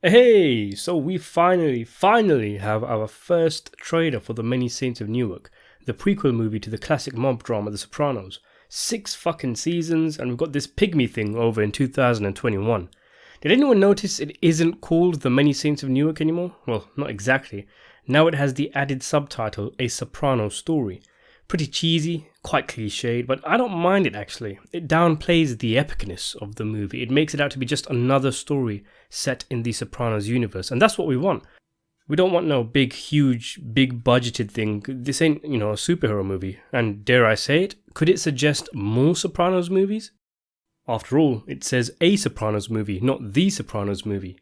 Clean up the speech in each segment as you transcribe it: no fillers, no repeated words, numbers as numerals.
Hey, so we finally have our first trailer for The Many Saints of Newark, the prequel movie to the classic mob drama The Sopranos. 6 fucking seasons, and we've got this pygmy thing over in 2021. Did anyone notice it isn't called The Many Saints of Newark anymore? Well, not exactly. Now it has the added subtitle, A Soprano Story. Pretty cheesy, quite cliched, but I don't mind it actually. It downplays the epicness of the movie. It makes it out to be just another story set in the Sopranos universe, and that's what we want. We don't want no big, huge, big budgeted thing. This ain't, a superhero movie. And dare I say it, could it suggest more Sopranos movies? After all, it says a Sopranos movie, not the Sopranos movie.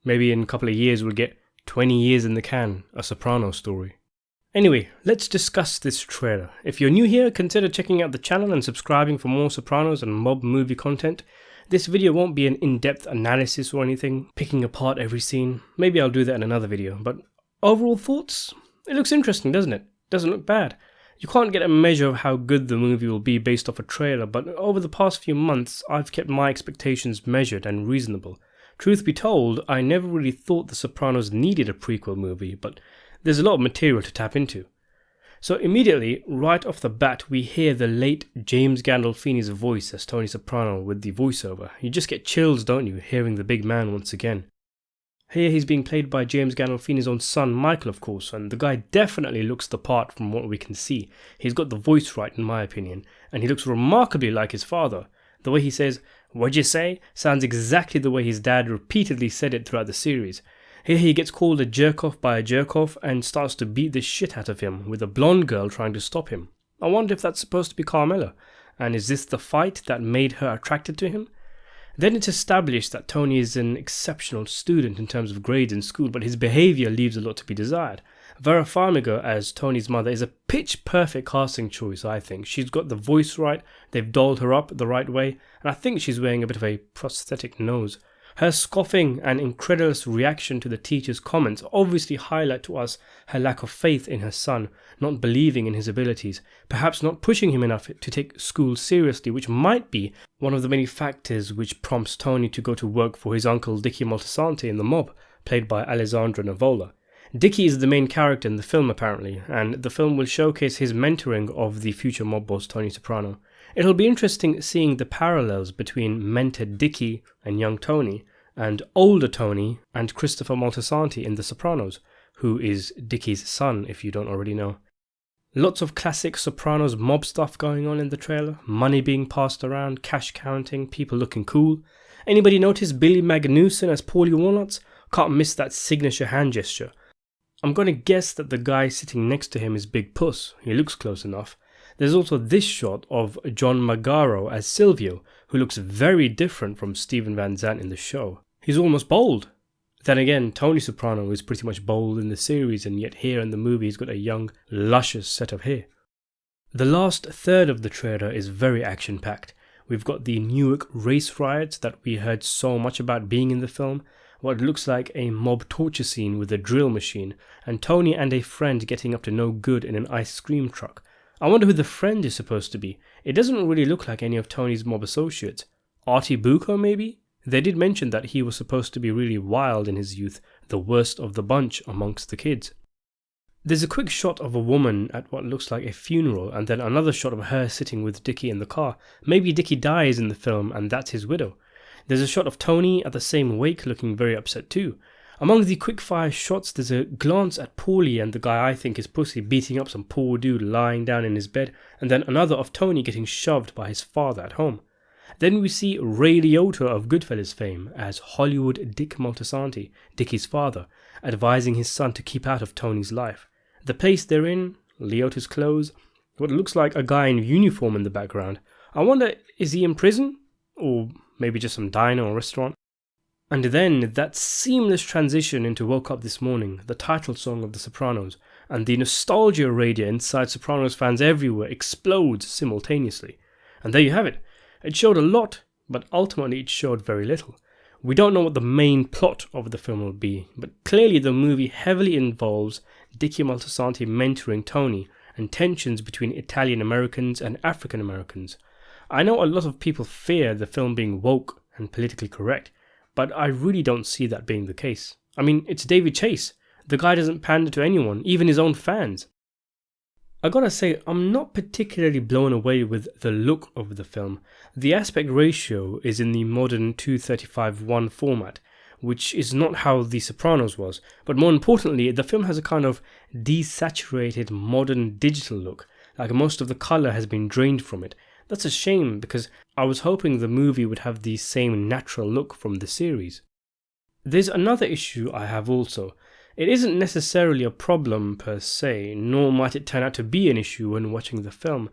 Maybe in a couple of years we'll get 20 years in the can, a Sopranos story. Anyway, let's discuss this trailer. If you're new here, consider checking out the channel and subscribing for more Sopranos and mob movie content. This video won't be an in-depth analysis or anything, picking apart every scene. Maybe I'll do that in another video, but overall thoughts? It looks interesting, doesn't it? Doesn't look bad. You can't get a measure of how good the movie will be based off a trailer, but over the past few months, I've kept my expectations measured and reasonable. Truth be told, I never really thought The Sopranos needed a prequel movie, but there's a lot of material to tap into. So immediately, right off the bat, we hear the late James Gandolfini's voice as Tony Soprano with the voiceover. You just get chills, don't you, hearing the big man once again. Here he's being played by James Gandolfini's own son, Michael, of course, and the guy definitely looks the part from what we can see. He's got the voice right, in my opinion, and he looks remarkably like his father. The way he says, "What'd you say?" sounds exactly the way his dad repeatedly said it throughout the series. Here he gets called a jerk-off by a jerk-off and starts to beat the shit out of him, with a blonde girl trying to stop him. I wonder if that's supposed to be Carmela, and is this the fight that made her attracted to him? Then it's established that Tony is an exceptional student in terms of grades in school, but his behaviour leaves a lot to be desired. Vera Farmiga as Tony's mother is a pitch-perfect casting choice, I think. She's got the voice right, they've dolled her up the right way, and I think she's wearing a bit of a prosthetic nose. Her scoffing and incredulous reaction to the teacher's comments obviously highlight to us her lack of faith in her son, not believing in his abilities, perhaps not pushing him enough to take school seriously, which might be one of the many factors which prompts Tony to go to work for his uncle Dickie Moltisanti in The Mob, played by Alessandro Nivola. Dickie is the main character in the film apparently, and the film will showcase his mentoring of the future mob boss Tony Soprano. It'll be interesting seeing the parallels between mentor Dickie and young Tony, and older Tony and Christopher Moltisanti in The Sopranos, who is Dickie's son if you don't already know. Lots of classic Sopranos mob stuff going on in the trailer, money being passed around, cash counting, people looking cool. Anybody notice Billy Magnuson as Paulie Walnuts? Can't miss that signature hand gesture. I'm gonna guess that the guy sitting next to him is Big Puss. He looks close enough. There's also this shot of John Magaro as Silvio, who looks very different from Steven Van Zandt in the show. He's almost bald. Then again, Tony Soprano is pretty much bald in the series, and yet here in the movie he's got a young, luscious set of hair. The last third of the trailer is very action-packed. We've got the Newark race riots that we heard so much about being in the film, what looks like a mob torture scene with a drill machine, and Tony and a friend getting up to no good in an ice cream truck. I wonder who the friend is supposed to be. It doesn't really look like any of Tony's mob associates. Artie Bucco, maybe? They did mention that he was supposed to be really wild in his youth, the worst of the bunch amongst the kids. There's a quick shot of a woman at what looks like a funeral, and then another shot of her sitting with Dickie in the car. Maybe Dickie dies in the film and that's his widow. There's a shot of Tony at the same wake looking very upset too. Among the quick-fire shots, there's a glance at Paulie and the guy I think is Pussy beating up some poor dude lying down in his bed, and then another of Tony getting shoved by his father at home. Then we see Ray Liotta of Goodfellas fame as Hollywood Dick Moltisanti, Dickie's father, advising his son to keep out of Tony's life. The place they're in, Liotta's clothes, what looks like a guy in uniform in the background. I wonder, is he in prison? Or maybe just some diner or restaurant? And then that seamless transition into Woke Up This Morning, the title song of The Sopranos, and the nostalgia radio inside Sopranos fans everywhere explodes simultaneously. And there you have it. It showed a lot, but ultimately it showed very little. We don't know what the main plot of the film will be, but clearly the movie heavily involves Dickie Moltisanti mentoring Tony and tensions between Italian Americans and African Americans. I know a lot of people fear the film being woke and politically correct, but I really don't see that being the case. I mean, it's David Chase. The guy doesn't pander to anyone, even his own fans. I gotta say, I'm not particularly blown away with the look of the film. The aspect ratio is in the modern 2:35:1 format, which is not how The Sopranos was, but more importantly, the film has a kind of desaturated modern digital look, like most of the colour has been drained from it. That's a shame, because I was hoping the movie would have the same natural look from the series. There's another issue I have also. It isn't necessarily a problem per se, nor might it turn out to be an issue when watching the film,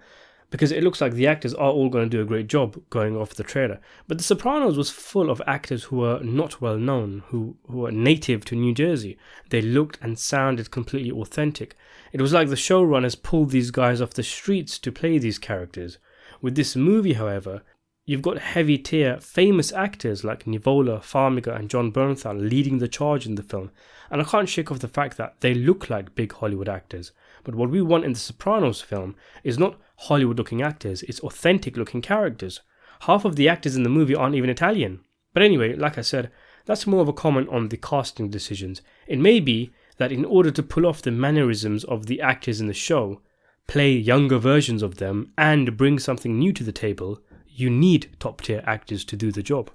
because it looks like the actors are all going to do a great job going off the trailer. But The Sopranos was full of actors who were not well known, who were native to New Jersey. They looked and sounded completely authentic. It was like the showrunners pulled these guys off the streets to play these characters. With this movie, however, you've got heavy tier, famous actors like Nivola, Farmiga and John Bernthal leading the charge in the film, and I can't shake off the fact that they look like big Hollywood actors. But what we want in the Sopranos film is not Hollywood looking actors, it's authentic looking characters. Half of the actors in the movie aren't even Italian. But anyway, like I said, that's more of a comment on the casting decisions. It may be that in order to pull off the mannerisms of the actors in the show, play younger versions of them, and bring something new to the table, you need top tier actors to do the job.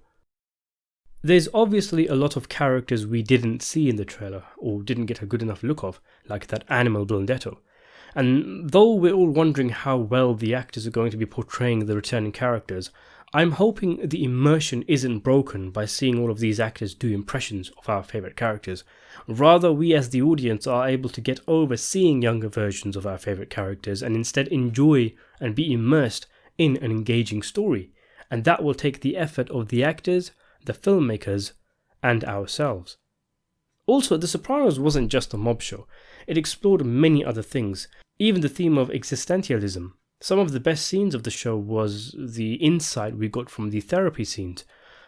There's obviously a lot of characters we didn't see in the trailer, or didn't get a good enough look of, like that animal Blondetto. And though we're all wondering how well the actors are going to be portraying the returning characters, I'm hoping the immersion isn't broken by seeing all of these actors do impressions of our favourite characters. Rather, we as the audience are able to get over seeing younger versions of our favourite characters and instead enjoy and be immersed in an engaging story. And that will take the effort of the actors, the filmmakers, and ourselves. Also, The Sopranos wasn't just a mob show. It explored many other things, even the theme of existentialism. Some of the best scenes of the show was the insight we got from the therapy scenes.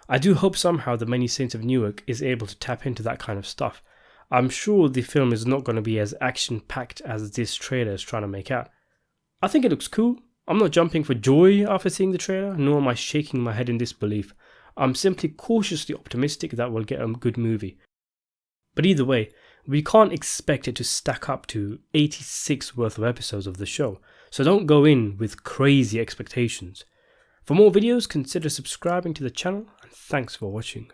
I do hope somehow the Many Saints of Newark is able to tap into that kind of stuff. I'm sure the film is not going to be as action-packed as this trailer is trying to make out. I think it looks cool. I'm not jumping for joy after seeing the trailer, nor am I shaking my head in disbelief. I'm simply cautiously optimistic that we'll get a good movie. But either way, we can't expect it to stack up to 86 worth of episodes of the show, so don't go in with crazy expectations. For more videos, consider subscribing to the channel, and thanks for watching.